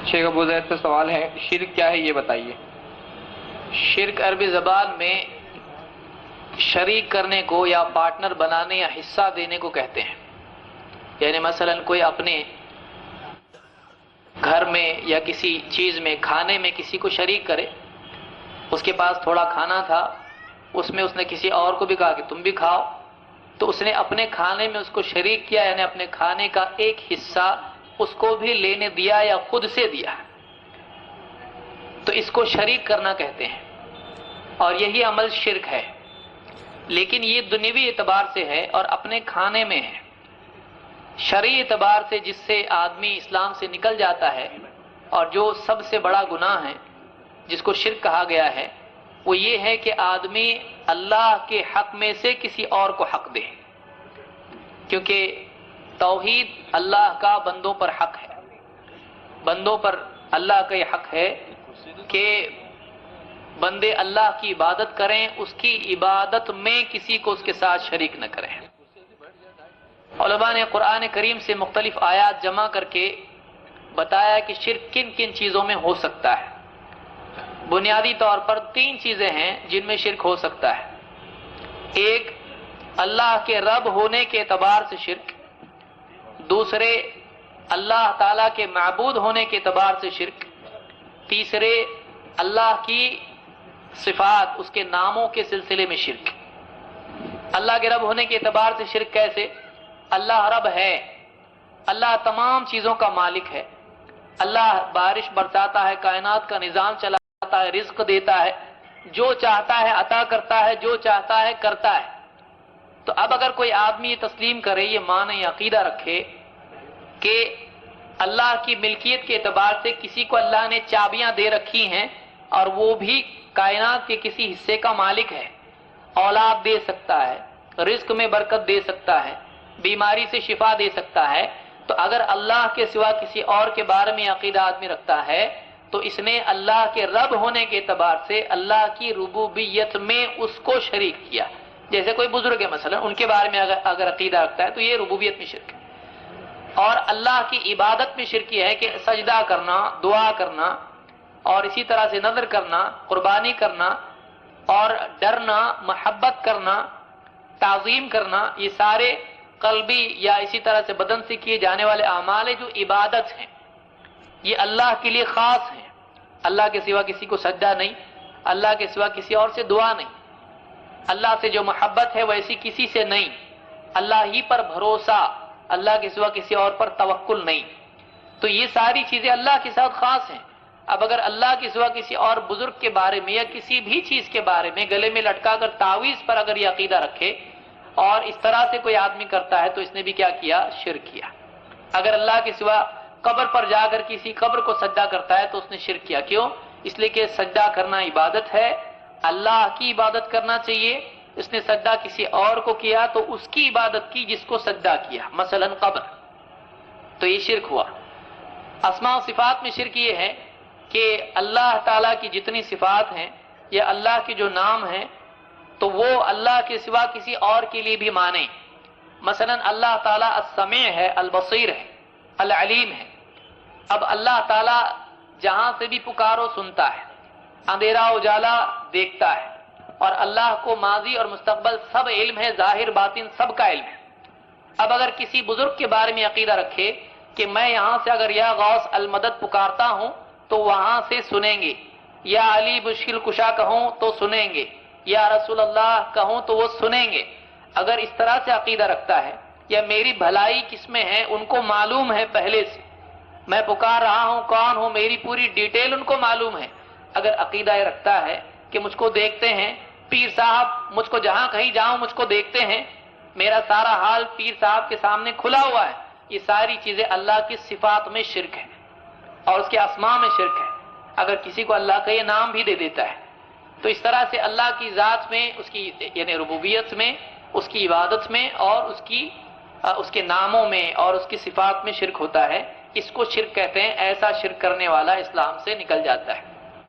شیخ ابو زید سے سوال ہے، شرک کیا ہے یہ بتائیے۔ شرک عربی زبان میں شریک کرنے کو یا پارٹنر بنانے یا حصہ دینے کو کہتے ہیں۔ یعنی مثلا کوئی اپنے گھر میں یا کسی چیز میں کھانے میں کسی کو شریک کرے، اس کے پاس تھوڑا کھانا تھا، اس میں اس نے کسی اور کو بھی کہا کہ تم بھی کھاؤ، تو اس نے اپنے کھانے میں اس کو شریک کیا، یعنی اپنے کھانے کا ایک حصہ اس کو بھی لینے دیا یا خود سے دیا، تو اس کو شریک کرنا کہتے ہیں، اور یہی عمل شرک ہے۔ لیکن یہ دنیوی اعتبار سے ہے اور اپنے کھانے میں ہے۔ شرعی اعتبار سے جس سے آدمی اسلام سے نکل جاتا ہے اور جو سب سے بڑا گناہ ہے جس کو شرک کہا گیا ہے، وہ یہ ہے کہ آدمی اللہ کے حق میں سے کسی اور کو حق دے، کیونکہ توحید اللہ کا بندوں پر حق ہے۔ بندوں پر اللہ کا یہ حق ہے کہ بندے اللہ کی عبادت کریں، اس کی عبادت میں کسی کو اس کے ساتھ شریک نہ کریں۔ علماء نے قرآن کریم سے مختلف آیات جمع کر کے بتایا کہ شرک کن کن چیزوں میں ہو سکتا ہے۔ بنیادی طور پر 3 چیزیں ہیں جن میں شرک ہو سکتا ہے۔ ایک، اللہ کے رب ہونے کے اعتبار سے شرک۔ دوسرے، اللہ تعالیٰ کے معبود ہونے کے اعتبار سے شرک۔ تیسرے، اللہ کی صفات، اس کے ناموں کے سلسلے میں شرک۔ اللہ کے رب ہونے کے اعتبار سے شرک کیسے؟ اللہ رب ہے، اللہ تمام چیزوں کا مالک ہے، اللہ بارش برساتا ہے، کائنات کا نظام چلاتا ہے، رزق دیتا ہے، جو چاہتا ہے عطا کرتا ہے، جو چاہتا ہے کرتا ہے۔ تو اب اگر کوئی آدمی یہ تسلیم کرے، یہ مانے، یہ عقیدہ رکھے کہ اللہ کی ملکیت کے اعتبار سے کسی کو اللہ نے چابیاں دے رکھی ہیں اور وہ بھی کائنات کے کسی حصے کا مالک ہے، اولاد دے سکتا ہے، رزق میں برکت دے سکتا ہے، بیماری سے شفا دے سکتا ہے، تو اگر اللہ کے سوا کسی اور کے بارے میں عقیدہ آدمی رکھتا ہے تو اس نے اللہ کے رب ہونے کے اعتبار سے اللہ کی ربوبیت میں اس کو شریک کیا۔ جیسے کوئی بزرگ ہے مثلا، ان کے بارے میں اگر عقیدہ رکھتا ہے تو یہ ربوبیت میں شرک ہے۔ اور اللہ کی عبادت میں شرک یہ ہے کہ سجدہ کرنا، دعا کرنا، اور اسی طرح سے نذر کرنا، قربانی کرنا، اور ڈرنا، محبت کرنا، تعظیم کرنا، یہ سارے قلبی یا اسی طرح سے بدن سے کیے جانے والے اعمال ہیں جو عبادت ہیں، یہ اللہ کے لیے خاص ہیں۔ اللہ کے سوا کسی کو سجدہ نہیں، اللہ کے سوا کسی اور سے دعا نہیں، اللہ سے جو محبت ہے ویسی کسی سے نہیں، اللہ ہی پر بھروسہ، اللہ کے سوا کسی اور پر توکل نہیں۔ تو یہ ساری چیزیں اللہ کے ساتھ خاص ہیں۔ اب اگر اللہ کے سوا کسی اور بزرگ کے بارے میں یا کسی بھی چیز کے بارے میں گلے میں لٹکا کر تعویذ پر اگر یہ عقیدہ رکھے اور اس طرح سے کوئی آدمی کرتا ہے تو اس نے بھی کیا کیا؟ شرک کیا۔ اگر اللہ کے سوا قبر پر جا کر کسی قبر کو سجدہ کرتا ہے تو اس نے شرک کیا۔ کیوں؟ اس لیے کہ سجدہ کرنا عبادت ہے، اللہ کی عبادت کرنا چاہیے۔ اس نے سجدہ کسی اور کو کیا تو اس کی عبادت کی جس کو سجدہ کیا، مثلا قبر، تو یہ شرک ہوا۔ اسماء و صفات میں شرک یہ ہے کہ اللہ تعالیٰ کی جتنی صفات ہیں یا اللہ کے جو نام ہیں تو وہ اللہ کے سوا کسی اور کے لیے بھی مانیں۔ مثلا اللہ تعالیٰ السمیع ہے، البصیر ہے، العلیم ہے۔ اب اللہ تعالیٰ جہاں سے بھی پکارو سنتا ہے، اندھیرا اجالا دیکھتا ہے، اور اللہ کو ماضی اور مستقبل سب علم ہے، ظاہر باطن سب کا علم ہے۔ اب اگر کسی بزرگ کے بارے میں عقیدہ رکھے کہ میں یہاں سے اگر یا غوث المدد پکارتا ہوں تو وہاں سے سنیں گے، یا علی مشکل کشا کہوں تو سنیں گے، یا رسول اللہ کہوں تو وہ سنیں گے، اگر اس طرح سے عقیدہ رکھتا ہے، یا میری بھلائی کس میں ہے ان کو معلوم ہے پہلے سے، میں پکار رہا ہوں کون ہوں میری پوری ڈیٹیل ان کو معلوم ہے، اگر عقیدہ یہ رکھتا ہے کہ مجھ کو دیکھتے ہیں پیر صاحب، مجھ کو جہاں کہیں جاؤں مجھ کو دیکھتے ہیں، میرا سارا حال پیر صاحب کے سامنے کھلا ہوا ہے، یہ ساری چیزیں اللہ کی صفات میں شرک ہے اور اس کے اسماء میں شرک ہے۔ اگر کسی کو اللہ کا یہ نام بھی دے دیتا ہے تو اس طرح سے اللہ کی ذات میں، اس کی یعنی ربوبیت میں، اس کی عبادت میں، اور اس کے ناموں میں اور اس کی صفات میں شرک ہوتا ہے۔ اس کو شرک کہتے ہیں۔ ایسا شرک کرنے والا اسلام سے نکل جاتا ہے۔